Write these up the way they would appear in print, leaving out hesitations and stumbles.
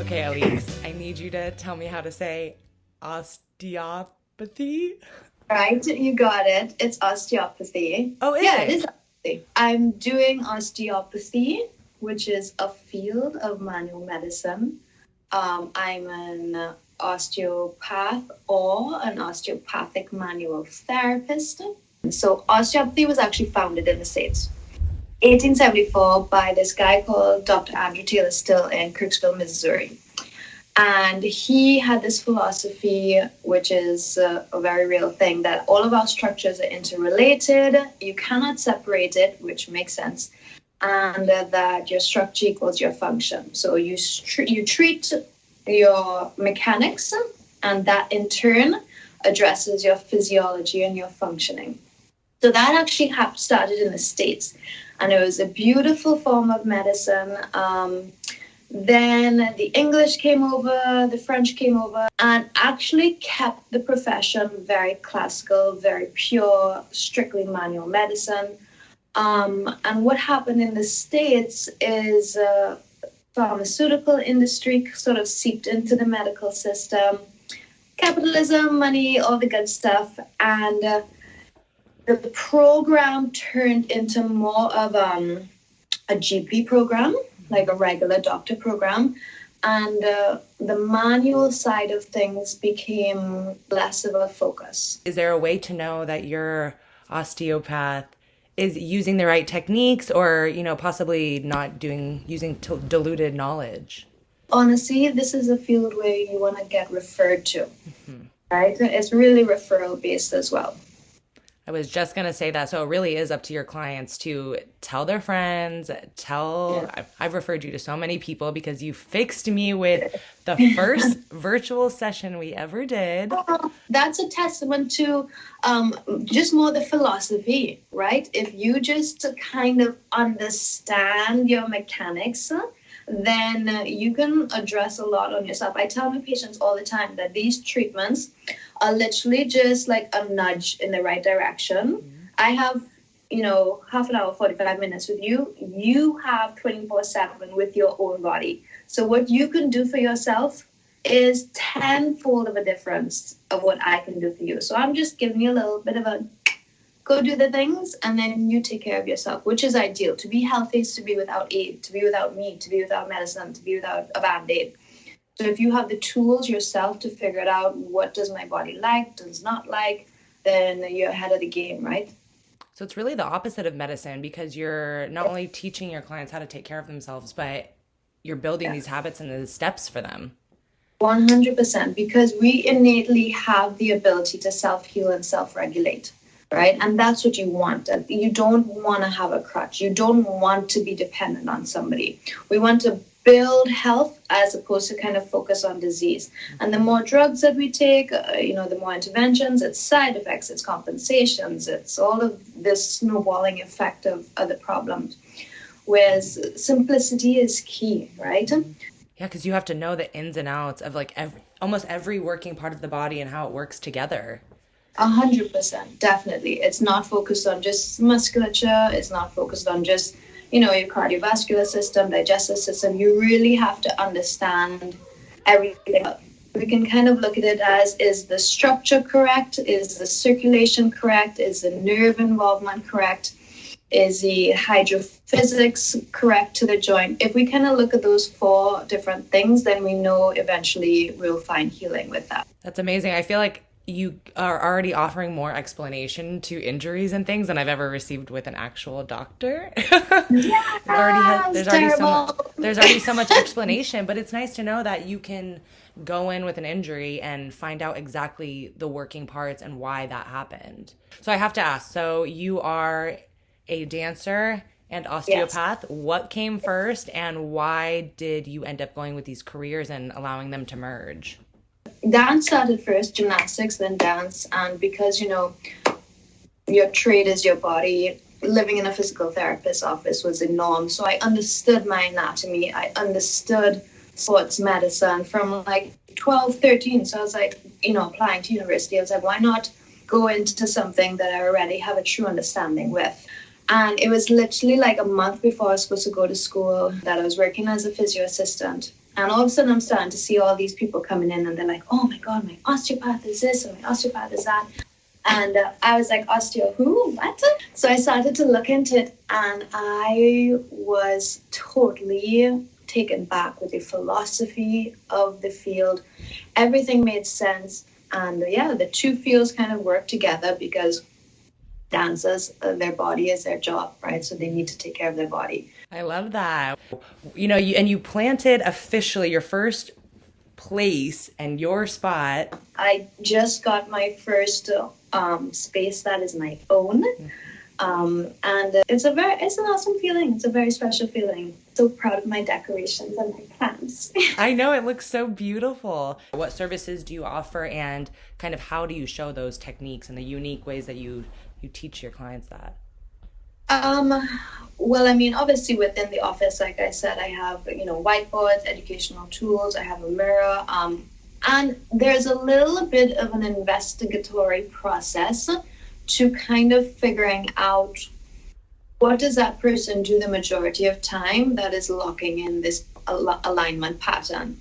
Okay, Elise, I need you to tell me how to say osteopathy. Right, you got it. It's osteopathy. Oh, is Yeah, it it? is osteopathy. I'm doing osteopathy, which is a field of manual medicine. I'm an osteopath or an osteopathic manual therapist. So osteopathy was actually founded in the States. 1874 by this guy called Dr. Andrew Taylor Still in Kirksville, Missouri. And he had this philosophy, which is a very real thing, that all of our structures are interrelated. You cannot separate it, which makes sense. And that your structure equals your function. So you treat your mechanics, and that in turn addresses your physiology and your functioning. So that actually started in the States. And it was a beautiful form of medicine. Then the English came over, the French came over, and actually kept the profession very classical, very pure, strictly manual medicine. And what happened in the States is pharmaceutical industry sort of seeped into the medical system, capitalism, money, all the good stuff, and the program turned into more of a GP program, like a regular doctor program. And the manual side of things became less of a focus. Is there a way to know that your osteopath is using the right techniques or, possibly not using diluted knowledge? Honestly, this is a field where you want to get referred to, right? It's really referral based as well. I was just going to say that. So it really is up to your clients to tell their friends, I've referred you to so many people because you fixed me with the first virtual session we ever did. That's a testament to just more the philosophy, right? If you just kind of understand your mechanics, then you can address a lot on yourself. I tell my patients all the time that these treatments are literally just like a nudge in the right direction. Mm-hmm. I have, half an hour, 45 minutes with you. You have 24/7 with your own body. So what you can do for yourself is tenfold of a difference of what I can do for you. So I'm just giving you a little bit of a go do the things, and then you take care of yourself, which is ideal. To be healthy is to be without aid, to be without me, to be without medicine, to be without a band-aid. So if you have the tools yourself to figure it out, what does my body like, does not like, then you're ahead of the game, right? So it's really the opposite of medicine because you're not only teaching your clients how to take care of themselves, but you're building these habits and the steps for them. 100%, because we innately have the ability to self-heal and self-regulate. Right? And that's what you want. You don't want to have a crutch. You don't want to be dependent on somebody. We want to build health as opposed to kind of focus on disease. And the more drugs that we take, the more interventions, it's side effects, it's compensations, it's all of this snowballing effect of other problems. Whereas simplicity is key, right? Yeah, because you have to know the ins and outs of like almost every working part of the body and how it works together. 100%, definitely. It's not focused on just musculature. It's not focused on just, your cardiovascular system, digestive system. You really have to understand everything. We can kind of look at it as, is the structure correct? Is the circulation correct? Is the nerve involvement correct? Is the hydrophysics correct to the joint? If we kind of look at those 4 different things, then we know eventually we'll find healing with that. That's amazing. I feel like you are already offering more explanation to injuries and things than I've ever received with an actual doctor. Yeah, there's already so much explanation, but it's nice to know that you can go in with an injury and find out exactly the working parts and why that happened. So I have to ask, so you are a dancer and osteopath. Yes. What came first and why did you end up going with these careers and allowing them to merge? Dance started first, gymnastics, then dance. And because, your trade is your body, living in a physical therapist's office was the norm. So I understood my anatomy. I understood sports medicine from like 12, 13. So I was like, applying to university. I was like, why not go into something that I already have a true understanding with? And it was literally like a month before I was supposed to go to school that I was working as a physio assistant. And all of a sudden, I'm starting to see all these people coming in, and they're like, "Oh my God, my osteopath is this, or my osteopath is that." And I was like, "Osteo who? What?" So I started to look into it, and I was totally taken back with the philosophy of the field. Everything made sense. And yeah, the two fields kind of work together because dancers, their body is their job, right? So they need to take care of their body. I love that. You planted officially your first place and your spot. I just got my first space that is my own. And it's an awesome feeling. It's a very special feeling. So proud of my decorations and my plants. I know, it looks so beautiful. What services do you offer, and kind of how do you show those techniques and the unique ways that you teach your clients that? Well, I mean, obviously within the office, like I said, I have, whiteboards, educational tools, I have a mirror, and there's a little bit of an investigatory process to kind of figuring out what does that person do the majority of time that is locking in this alignment pattern.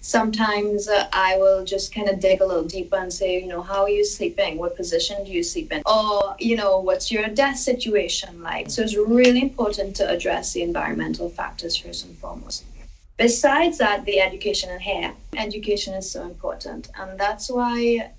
Sometimes I will just kind of dig a little deeper and say, how are you sleeping? What position do you sleep in? Or, what's your desk situation like? So it's really important to address the environmental factors first and foremost. Besides that, the education in hair. Education is so important. And that's why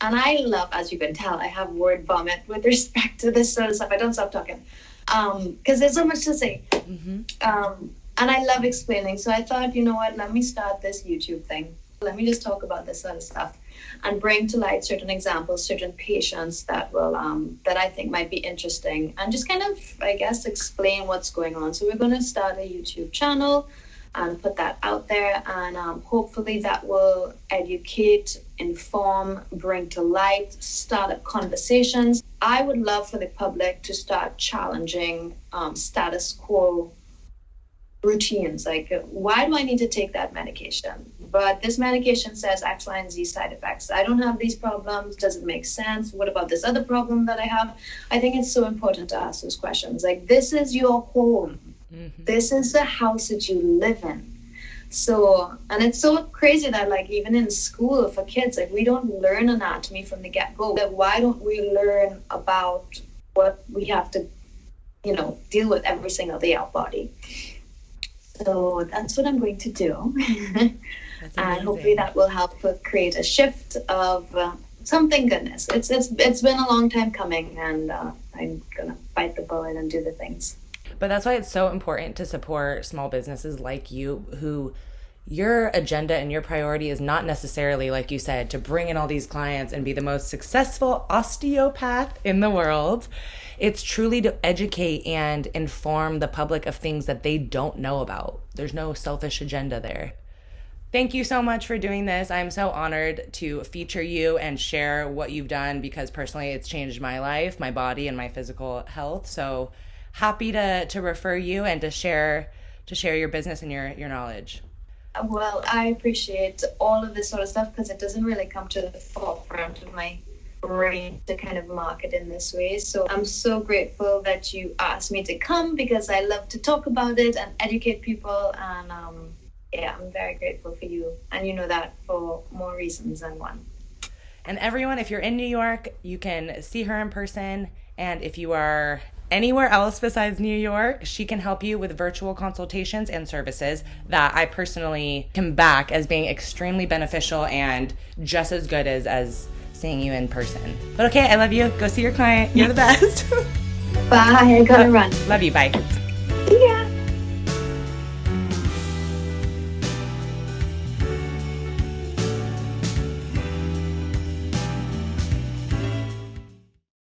I love, as you can tell, I have word vomit with respect to this sort of stuff. I don't stop talking because there's so much to say. Mm-hmm. And I love explaining. So I thought, let me start this YouTube thing. Let me just talk about this sort of stuff and bring to light certain examples, certain patients that will that I think might be interesting, and just kind of, I guess, explain what's going on. So we're going to start a YouTube channel and put that out there, and hopefully that will educate, inform, bring to light, start up conversations. I would love for the public to start challenging status quo routines, like, why do I need to take that medication? But this medication says X, Y, and Z side effects. I don't have these problems. Does it make sense? What about this other problem that I have? I think it's so important to ask those questions. Like, this is your home. Mm-hmm. This is the house that you live in. So, and it's so crazy that, like, even in school for kids, like, we don't learn anatomy from the get-go. Like, why don't we learn about what we have to, deal with every single day of our body? So that's what I'm going to do. And hopefully that will help create a shift of something goodness. It's been a long time coming, and I'm going to bite the bullet and do the things. But that's why it's so important to support small businesses like you, who your agenda and your priority is not necessarily, like you said, to bring in all these clients and be the most successful osteopath in the world. It's truly to educate and inform the public of things that they don't know about. There's no selfish agenda there. Thank you so much for doing this. I'm so honored to feature you and share what you've done, because personally it's changed my life, my body, and my physical health. So happy to refer you and to share your business and your knowledge. Well, I appreciate all of this sort of stuff because it doesn't really come to the forefront of my brain to kind of market in this way. So I'm so grateful that you asked me to come, because I love to talk about it and educate people. And I'm very grateful for you. And you know that for more reasons than one. And everyone, if you're in New York, you can see her in person. And if you are anywhere else besides New York, she can help you with virtual consultations and services that I personally can back as being extremely beneficial and just as good as seeing you in person. But okay, I love you. Go see your client. You're the best. Bye. I gotta run. Love you. Bye. Yeah.